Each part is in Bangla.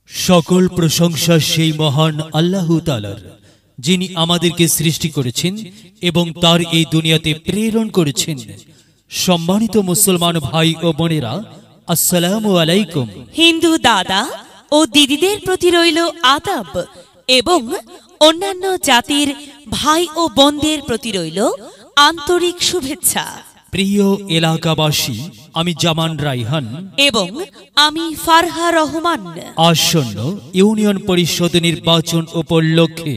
সকল প্রশংসা সেই মহান আল্লাহ তাআলার, যিনি আমাদেরকে সৃষ্টি করেছেন এবং তার এই দুনিয়াতে প্রেরণ করেছেন। সম্মানিত মুসলমান ভাই ও বোনেরা, আসসালামু আলাইকুম। হিন্দু দাদা ও দিদিদের প্রতি রইল আদাব এবং অন্যান্য জাতির ভাই ও বোনদের প্রতি রইল আন্তরিক শুভেচ্ছা। প্রিয় এলাকাবাসী, আমি জামান রাইহান এবং আমি ফারহা রহমান আসন্ন ইউনিয়ন পরিষদ নির্বাচন উপলক্ষে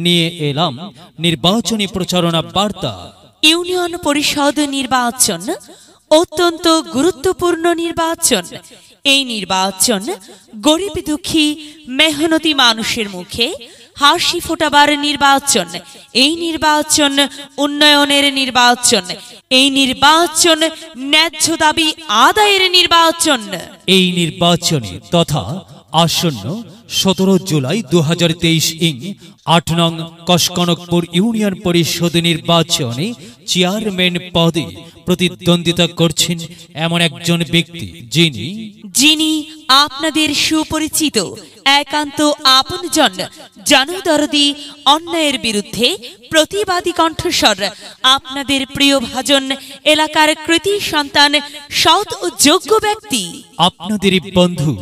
নিয়ে এলাম নির্বাচনী প্রচারণা বার্তা। ইউনিয়ন পরিষদ নির্বাচন অত্যন্ত গুরুত্বপূর্ণ নির্বাচন। এই নির্বাচন গরিব দুঃখী মেহনতি মানুষের মুখে হাসি ফোটাবার নির্বাচন। এই নির্বাচন উন্নয়নের নির্বাচন। এই নির্বাচন ন্যায্য দাবি আদায়ের নির্বাচন। এই নির্বাচনে তথা আসন্ন 17 জুলাই 2023 ইং 8 নং কসকনকপুর ইউনিয়ন পরিষদ নির্বাচনে চেয়ারম্যান পদে প্রতিদ্বন্দ্বিতা করছেন এমন একজন ব্যক্তি, যিনি আপনাদের সুপরিচিত একান্ত আপনজন, জনদরদি, অন্যায়ের বিরুদ্ধে প্রতিবাদী কণ্ঠস্বর, আপনাদের প্রিয় ভাজন, এলাকার কৃতি সন্তান, সৎ ও যোগ্য ব্যক্তি, আপনাদেরই বন্ধু,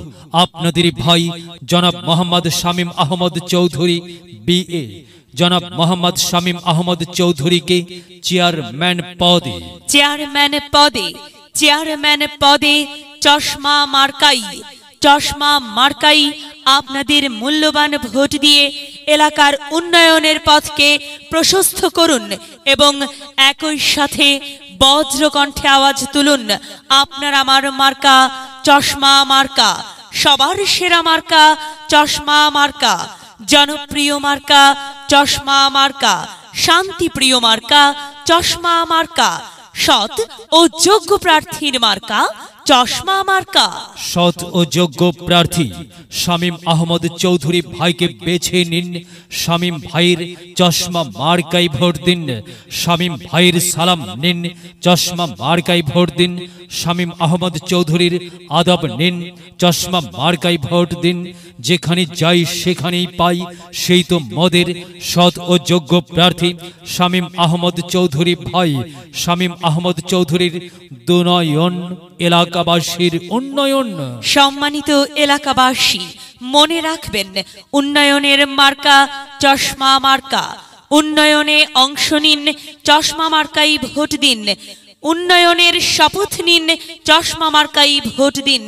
আপনাদেরই ভাই জনাব মোহাম্মদ শামীম আহমদ চৌধুরী বিএ। জনাব মোহাম্মদ শামীম আহমদ চৌধুরীকে চেয়ারম্যান পদে চশমা মার্কাই আপনাদের মূল্যবান ভোট দিয়ে এলাকার উন্নয়নের পথকে প্রশস্ত করুন এবং একই সাথে বজ্রকণ্ঠে আওয়াজ তুলুন, আপনার আমার মার্কা চশমা মার্কা, সবার সেরা মার্কা চশমা মার্কা, জনপ্রিয় মার্কা চশমা মার্কা, শান্তিপ্রিয় মার্কা চশমা মার্কা, সৎ ও যোগ্য প্রার্থীর মার্কা চশমা মার্কা। সৎ ও যোগ্য প্রার্থী শামীম আহমদ চৌধুরী ভাইকে বেছে নিন। শামীম ভাইয়ের চশমা মার্কাই ভোট দিন। শামীম ভাইয়ের সালাম নিন, চশমা মার্কাই ভোট দিন। শামীম আহমদ চৌধুরীর আদব নিন, চশমা মার্কাই ভোট দিন। যেখানে যাই সেখানেই পাই, সেই তো মদের সৎ ও যোগ্য প্রার্থী শামীম আহমদ চৌধুরী ভাই। শামীম আহমদ চৌধুরীর দুনয়ন, এলাকাবাসীর উন্নয়ন। সম্মানিত এলাকাবাসী, মনে রাখবেন, উন্নয়নের মার্কা চশমা মার্কা। উন্নয়নে অংশ নিন, চশমা মার্কাই ভোট দিন। উন্নয়নের শপথ নিন, চশমা মার্কাই ভোট দিন।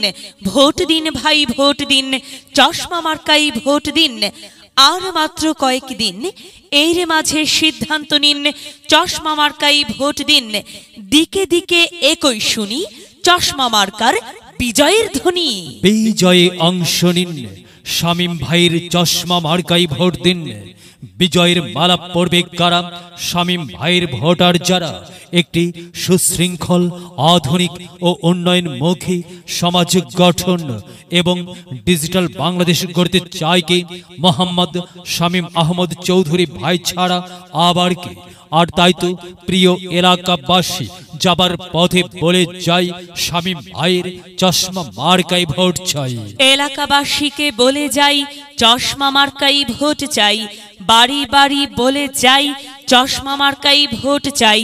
ভোট দিন ভাই, ভোট দিন, চশমা মার্কাই ভোট দিন। আর মাত্র কয়েকদিন, এর মাঝে সিদ্ধান্ত নিন, চশমা মার্কাই ভোট দিন। দিকে দিকে একই শুনি চশমা মার্কার বিজয়ের ধ্বনি। বিজয়ে অংশ নিন, শামীম ভাইয়ের চশমা মার্কাই ভোট দিন। বিজয়ের মালা পড়বে কারা? শামীম ভাইয়ের ভোটার যারা একটি সুশৃঙ্খল, আধুনিক ও উন্নয়নমুখী সমাজ গঠন এবং ডিজিটাল বাংলাদেশ গড়তে চায় কে? মোহাম্মদ শামীম আহমদ চৌধুরী ভাই ছাড়া আবার কে? আর তাই তো প্রিয় এলাকাবাসী, যাবার পথে বলে যাই, শামীম ভাইয়ের চশমা মার্কাই ভোট চাই। এলাকাবাসীকে বলে যাই, চশমা মার্কাই ভোট চাই। বাড়ি বাড়ি বলে যাই, চশমা মার্কাই ভোট চাই।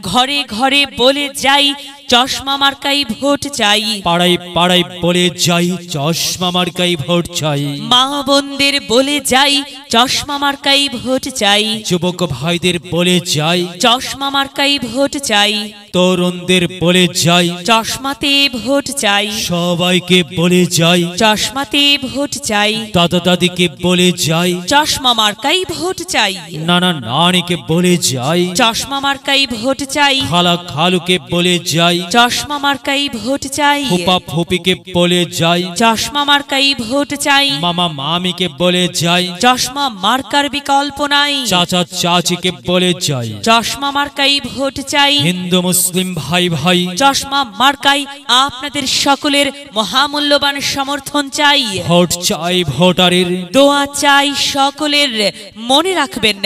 ঘরে ঘরে বলে যাই, চশমা মার্কাই ভোট চাই। পাড়ায় পাড়ায় বলে যাই, চশমা মার্কাই ভোট চাই। মা বোনদের বলে যাই, চশমা মার্কাই ভোট চাই। যুবক ভাইদের বলে যাই, চশমা মার্কাই ভোট চাই। তরুণদের বলে যাই, চশমাতে ভোট চাই। সবাইকে বলে যাই, চশমাতে ভোট চাই। দাদা দাদিকে বলে যাই, চশমা মার্কাই ভোট চাই। নানা নানিকে বলে যাই, চশমা মার্কাই ভোট চাই। খালা খালুকে বলে যাই, চশমা মার্কাই ভোট চাই। ফুপা ফুপিকে বলে যাই, চশমা মার্কাই ভোট চাই। মামা মামিকে বলে যাই, চশমা মার্কার বিকল্প নাই। চাচা চাচিকে বলে যাই, চশমা মার্কাই ভোট চাই। হিন্দু মুসলিম ভাই ভাই, চশমা মার্কাই আপনাদের সকলের মহামূল্যবান সমর্থন চাই। ভোট চাই ভোটারের, দোয়া চাই সকলের। মনে রাখবেন,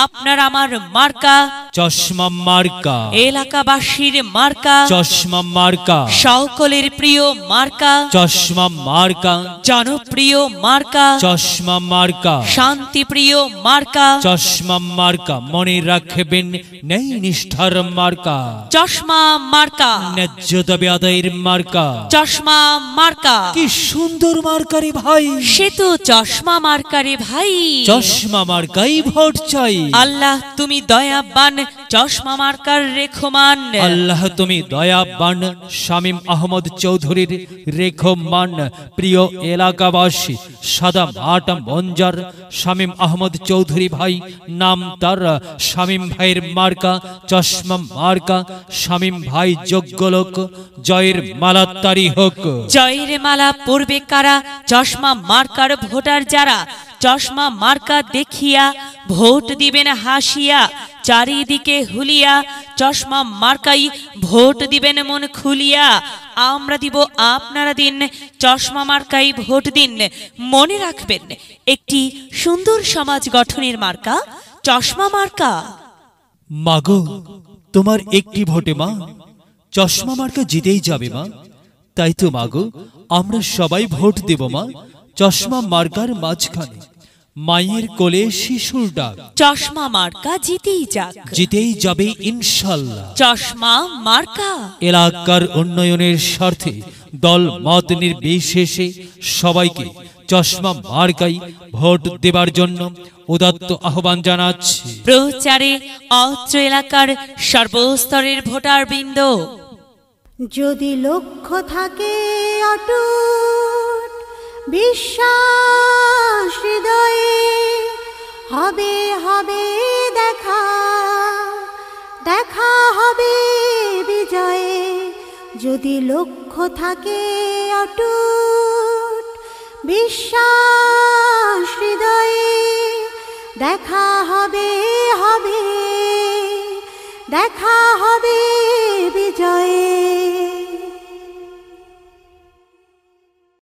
আপনার আমার মার্কা চশমা মার্কা, এলাকাবাসীর মার্কা চশমা মার্কা, সকলের প্রিয় মার্কা, চশমা মার্কা, জনপ্রিয় মার্কা, চশমা মার্কা, শান্তিপ্রিয় মার্কা, চশমা মার্কা। মনে রাখবেন নেই নিষ্ঠার মার্কা, চশমা মার্কা, ন্যায্য দাবি আদায়ের মার্কা। চশমা মার্কা। কি সুন্দর মার্কারে ভাই, সে তো চশমা মার্কারে ভাই। চশমা মার্কাই ভোট চাই। আল্লাহ তুমি দয়াবান, চশমা মার্কার রেখমান। আল্লাহ তুমি দয়াবান, শামীম আহমদ চৌধুরীর রেখমান। প্রিয় এলাকাবাসী, সাদা মাঠ মঞ্জার শামীম আহমদ চৌধুরী ভাই, নাম তার। শামীম ভাইয়ের মার্কা চশমা মার্কা। শামীম ভাই যোগ্য লোক, জয়ের মালা তারি হোক। জয়ের মালা পড়বে কারা? চশমা মার্কার ভোটার যারা। চশমা মার্কা দেখিয়া ভোট দিবেন হাসিয়া, চারিদিকে হুলিয়া। চশমা মার্কাই ভোট দিবেন মন খুলিয়া। আমরা দিব, আপনারা দিন, চশমা মার্কাই ভোট দিন। মনে রাখবেন, একটি সুন্দর সমাজ গঠনের মার্কা চশমা মার্কা। মাগো, তোমার একটি ভোটে মা চশমা মার্কা জিতেই যাবে মা। তাই তো মাগো, আমরা সবাই ভোট দেব মা চশমা মার্কার মাঝখানে। মায়ের কোলে শিশুর ডাক, চশমা মার্কা জিতেই যাক, জিতেই যাবে ইনশাল্লাহ। চশমা মার্কা। এলাকার উন্নয়নের স্বার্থে দল মত নির্বিশেষে সবাইকে চশমা মার্কাই ভোট দেবার জন্য উদাত্ত আহ্বান জানাচ্ছি। প্রচারে অত্র এলাকার সর্বস্তরের ভোটার বৃন্দ। যদি লক্ষ্য থাকে অটুট, বিশ্বাস হৃদয়ে, হবে হবে দেখা, দেখা হবে বিজয়ে। যদি লক্ষ্য থাকে অটুট, বিশ্বাস হৃদয়ে, দেখা হবে হবে, দেখা হবে বিজয়ে।